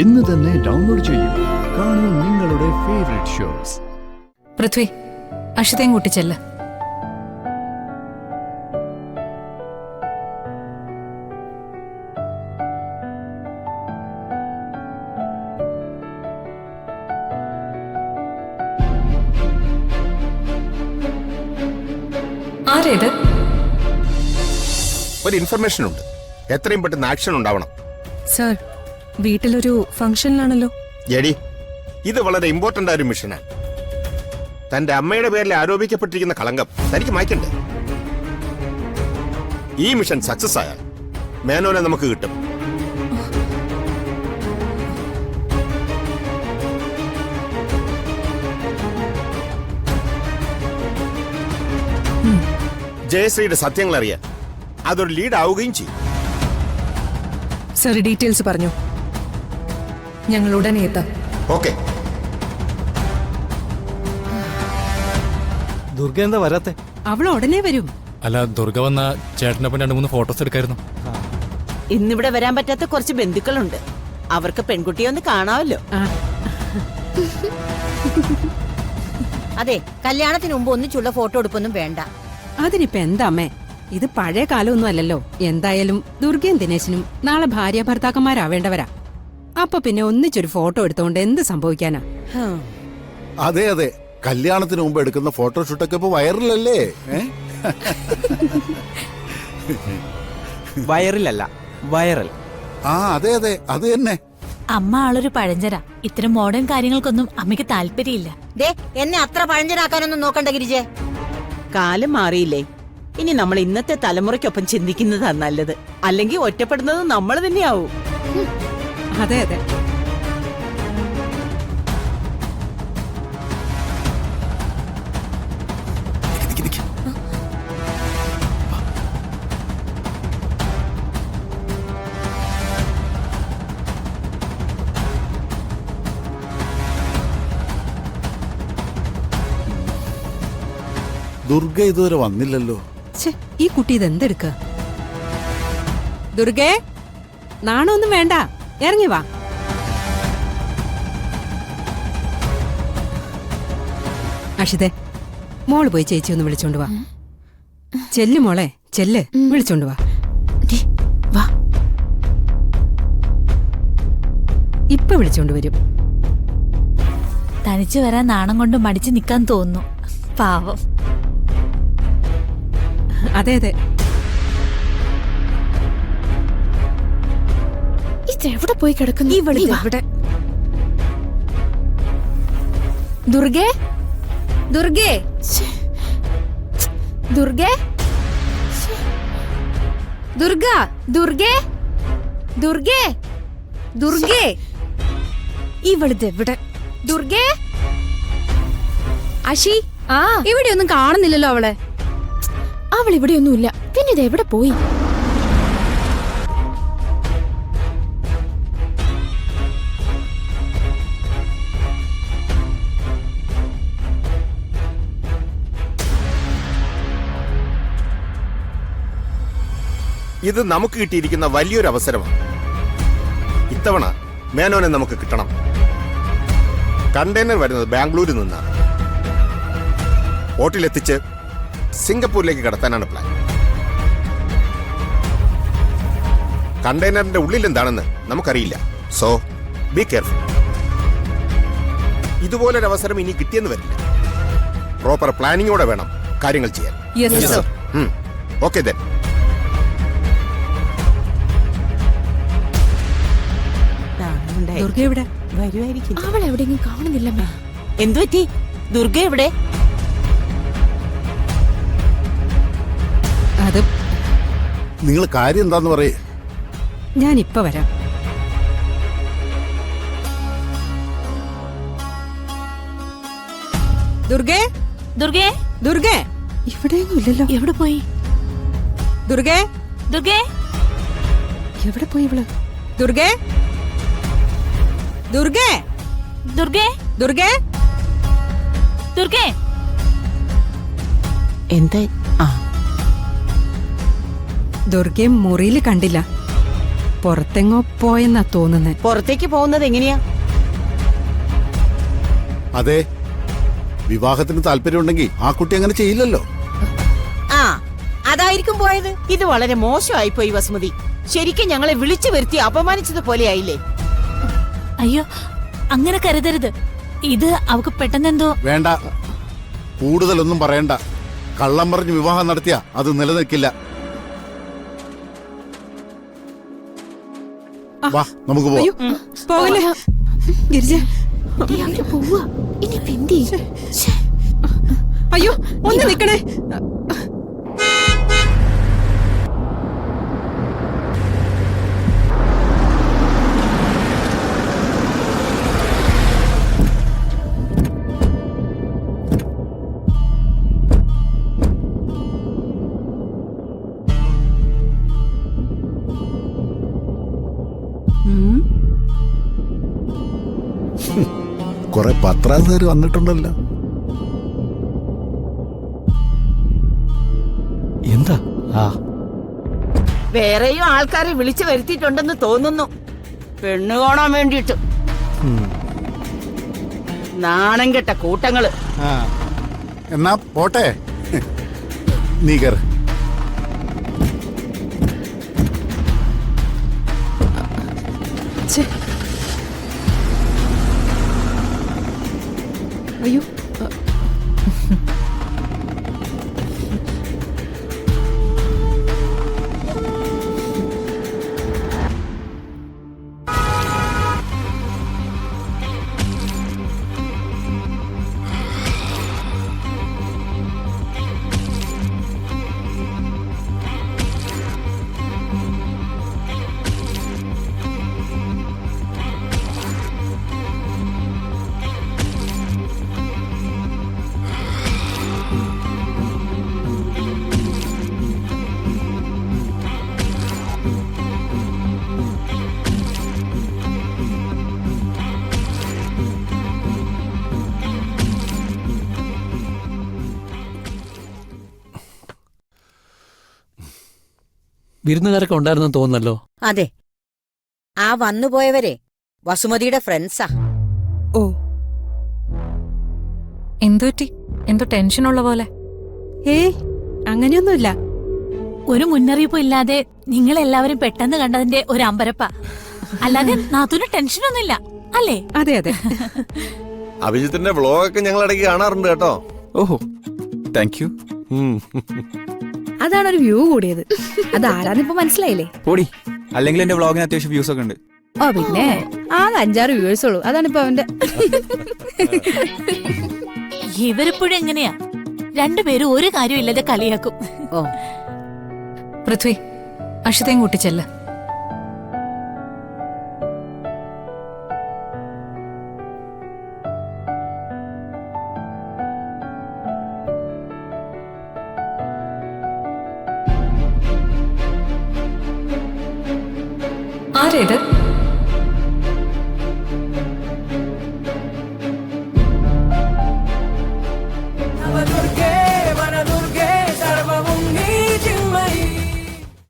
ഇന്ന് തന്നെ ഡൗൺലോഡ് ചെയ്യൂ. കാണൂ നിങ്ങളുടെ ഫേവറേറ്റ് ഷോസ്. പൃഥ്വി, അക്ഷിതയും കൂട്ടിച്ചെല്ല്. ആരേത്? ഒരു ഇൻഫർമേഷൻ ഉണ്ട്. എത്രയും പെട്ടെന്ന് ആക്ഷൻ ഉണ്ടാവണം. സർ, വീട്ടിലൊരു ഫംഗ്ഷനിലാണല്ലോ. എടി, ഇത് വളരെ ഇമ്പോർട്ടന്റ് ആയ ഒരു മിഷനാണ്. തന്റെ അമ്മയുടെ പേരിൽ ആരോപിക്കപ്പെട്ടിരിക്കുന്ന കളങ്കം തനിക്ക് മായ്ക്കണ്ടേ? ഈ മിഷൻ സക്സസ് ആയാൽ മേനോനെ നമുക്ക് കിട്ടും. ജയശ്രീയുടെ സത്യങ്ങൾ അറിയാൻ അതൊരു ലീഡ് ആവുകയും ചെയ്യും. സർ, ഡീറ്റെയിൽസ് പറഞ്ഞു. ഞങ്ങൾ ഉടനെ എത്താം. ഓക്കെ. ദുർഗ എന്താ വരാത്തെ? അവൾ ഉടനെ വരും. അല്ല, ദുർഗ വന്ന ചേട്ടനൊപ്പം 2-3 ഫോട്ടോസ് എടുക്കായിരുന്നു. ഇന്നിവിടെ വരാൻ പറ്റാത്ത കുറച്ച് ബന്ധുക്കളുണ്ട്. അവർക്ക് പെൺകുട്ടിയെ ഒന്ന് കാണാമല്ലോ. അതെ, കല്യാണത്തിന് മുമ്പ് ഒന്നിച്ചുള്ള ഫോട്ടോ എടുപ്പൊന്നും വേണ്ട. അതിനിപ്പോ എന്താ അമ്മേ, ഇത് പഴയ കാലമൊന്നും അല്ലല്ലോ. എന്തായാലും ദുർഗയും ദിനേശനും നാളെ ഭാര്യ ഭർത്താക്കന്മാരാവേണ്ടവരാ. അപ്പൊ പിന്നെ ഒന്നിച്ചൊരു ഫോട്ടോ എടുത്തോണ്ട് എന്ത് സംഭവിക്കാനാ? അതെ അതെ, കല്യാണത്തിന് മുമ്പ് എടുക്കുന്ന ഫോട്ടോഷൂട്ടൊക്കെ ഇപ്പൊ വൈറലല്ലേ? വൈറലല്ല, വൈറൽ. ആ അതെ അതെ, അത് തന്നെ. അമ്മ ആളൊരു പഴഞ്ചരാ. ഇത്തരം മോഡേൺ കാര്യങ്ങൾക്കൊന്നും അമ്മയ്ക്ക് താല്പര്യമില്ല. ദേ, എന്നെ അത്ര പഴഞ്ചനാക്കാനൊന്നും നോക്കണ്ട ഗിരിജെ. കാലം മാറിയില്ലേ? ഇനി നമ്മൾ ഇന്നത്തെ തലമുറയ്ക്കൊപ്പം ചിന്തിക്കുന്നതാ നല്ലത്. അല്ലെങ്കിൽ ഒറ്റപ്പെടുന്നത് നമ്മൾ തന്നെയാവും. അതെ അതെ. ദുർഗ ഇതുവരെ വന്നില്ലല്ലോ. ഈ കുട്ടി ഇതെന്തെടുക്ക? ദുർഗേ, നാണൊന്നും വേണ്ട, ഇറങ്ങി വാ. അക്ഷിതേ, മോള് പോയി ചേച്ചി ഒന്ന് വിളിച്ചോണ്ട് വാ. ചെല്ല് മോളെ, ചെല്ല്, വിളിച്ചോണ്ട് വാ. ഇപ്പൊ വിളിച്ചോണ്ട് വരും. തനിച്ചു വരാൻ നാണം കൊണ്ട് മടിച്ചു നിക്കാൻ തോന്നുന്നു. പാവം. അതെ അതെ. ഇതെവിടെ പോയി കിടക്കുന്നു? ഇവിടെ. ദുർഗേ, ദുർഗേ, ദുർഗേ, ദുർഗ, ദുർഗേ, ദുർഗേ, ദുർഗേ, ഇവളിതെവിടെ? ദുർഗേ, അശി, ഇവിടെയൊന്നും കാണുന്നില്ലല്ലോ അവളെ. അവൾ ഇവിടെയൊന്നുമില്ല. പിന്നെ ഇത് എവിടെ പോയി? ഇത് നമുക്ക് കിട്ടിയിരിക്കുന്ന വലിയൊരു അവസരമാണ്. ഇത്തവണ മേനോനെ നമുക്ക് കിട്ടണം. കണ്ടെയ്നർ വരുന്നത് ബാംഗ്ലൂരിൽ നിന്നാണ്. ബോട്ടിലെത്തിച്ച് സിംഗപ്പൂരിലേക്ക് കടത്താനാണ് പ്ലാൻ. കണ്ടെയ്നറിന്റെ ഉള്ളിൽ എന്താണെന്ന് നമുക്കറിയില്ല. So be careful. ഇതുപോലൊരു അവസരം ഇനി കിട്ടിയെന്ന് വരില്ല. പ്രോപ്പർ പ്ലാനിങ്ങോടെ വേണം കാര്യങ്ങൾ ചെയ്യാൻ. Okay then. ദുർഗ എവിടെ? വരുമായിരിക്കും. അവൾ എവിടെയെങ്കിലും കാണുന്നില്ലമ്മേ. എന്തു പറ്റി? ദുർഗ എവിടെ? അത് നിങ്ങൾ കാര്യം എന്താന്ന് പറയേ. ഞാൻ ഇപ്പൊ വരാം. ദുർഗേ, ദുർഗേ, ദുർഗേ, ഇവിടെയൊന്നും ഇല്ലല്ലോ. എവിടെ പോയി? ദുർഗേ, ദുർഗേ, എവിടെ പോയി ഇവള്? ദുർഗേ, ദുർഗേ, ദുർഗേ, ദുർഗേ, ദുർഗേ. എന്താ? ദുർഗയെ മുറിയിൽ കണ്ടില്ല. പുറത്തെങ്ങോ പോയെന്നാ തോന്നുന്നേ. പുറത്തേക്ക് പോകുന്നത് എങ്ങനെയാ? അതെ, വിവാഹത്തിന് താല്പര്യമുണ്ടെങ്കിൽ ആ കുട്ടി അങ്ങനെ ചെയ്യില്ലല്ലോ. ആ അതായിരിക്കും പോയത്. ഇത് വളരെ മോശമായിപ്പോയി വസുമതി. ശരിക്കും ഞങ്ങളെ വിളിച്ചു വരുത്തി അപമാനിച്ചതുപോലെ ആയില്ലേ? അയ്യോ അങ്ങനെ കരുതരുത്. ഇത് അവക്ക് പെട്ടെന്നെന്തോ. വേണ്ട, കൂടുതലൊന്നും പറയണ്ട. കള്ളം പറഞ്ഞ് വിവാഹം നടത്തിയ അത് നിലനിൽക്കില്ല. വാ, നമുക്ക് പോവാം. അയ്യോ പോകല്ലേ ഗിരിജ. അവര് പോവാ. ഇനി എന്ത് ചെയ്യും? ശ്ശേ. അയ്യോ ഒന്ന് നിക്കണേ. കുറെ പത്രാസുകാർ വന്നിട്ടുണ്ടല്ലോ. എന്താ? ആ വേറെയും ആൾക്കാരെ വിളിച്ചു വരുത്തിയിട്ടുണ്ടെന്ന് തോന്നുന്നു, പെണ്ണു കാണാൻ വേണ്ടിയിട്ട്. നാണം കെട്ട കൂട്ടങ്ങള്. എന്നാ പോട്ടെ, നീ കയറ്. അയ്യോ വിരുന്നുകാരൊക്കെ ഉണ്ടായിരുന്നെന്ന് തോന്നുന്നല്ലോ. അതെ, ആ വന്നുപോയവരെ വസുമതിയുടെ ഫ്രണ്ട്സാ. ഓ എന്തുപറ്റി? എന്തോ ടെൻഷനുള്ള പോലെ. ഏയ് അങ്ങനെയൊന്നുമില്ല. ഒരു മുന്നറിയിപ്പും ഇല്ലാതെ നിങ്ങൾ എല്ലാവരും പെട്ടെന്ന് കണ്ടതിന്റെ ഒരു അമ്പരപ്പ. അല്ലാതെ നാത്തൂന് ടെൻഷനൊന്നുമില്ല അല്ലേ? അതെ അതെ. അഭിജിത്തിന്റെ വ്ളോഗൊക്കെ ഞങ്ങൾ ഇടയ്ക്ക് കാണാറുണ്ട് കേട്ടോ. ഓഹോ, താങ്ക് യു. അതാണ് ഒരു വ്യൂ കൂടിയത്. അതാരാന്നിപ്പോ മനസ്സിലായില്ലേ? പൊടി, അല്ലെങ്കിൽ എന്റെ വ്ളോഗിന് അത്യാവശ്യം വ്യൂസ് ഒക്കെ ഉണ്ട്. ഓ പിന്നെ ആകെ 5-6 വ്യൂവേഴ്സ് ഉള്ളൂ. അതാണിപ്പോ അവന്റെ. ഇവരിപ്പോഴും എങ്ങനെയാ രണ്ടുപേരും ഒരു കാര്യമില്ലാതെ കളിയാക്കും. ഓ പൃഥ്വി, അഷിതയും കൂട്ടിച്ചെല്ല. ആരേത്?